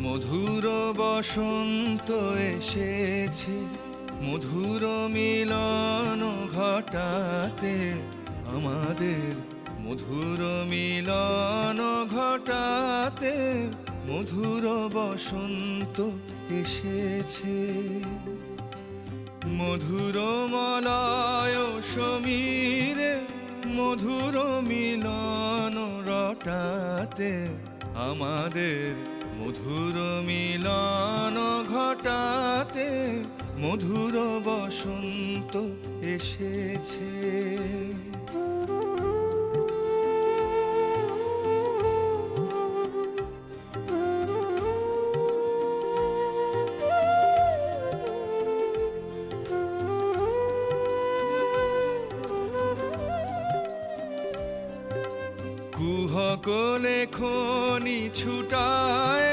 মধুর বসন্ত এসেছে, মধুর মিলন ঘটাতে আমাদের, মধুর মিলন ঘটাতে মধুর বসন্ত এসেছে। মধুর মলয় সমীরে মধুর মিলন রটাতে আমাদের, মধুর মিলন ঘটাতে মধুর বসন্ত এসেছে। কুহক লেখনি ছুটায়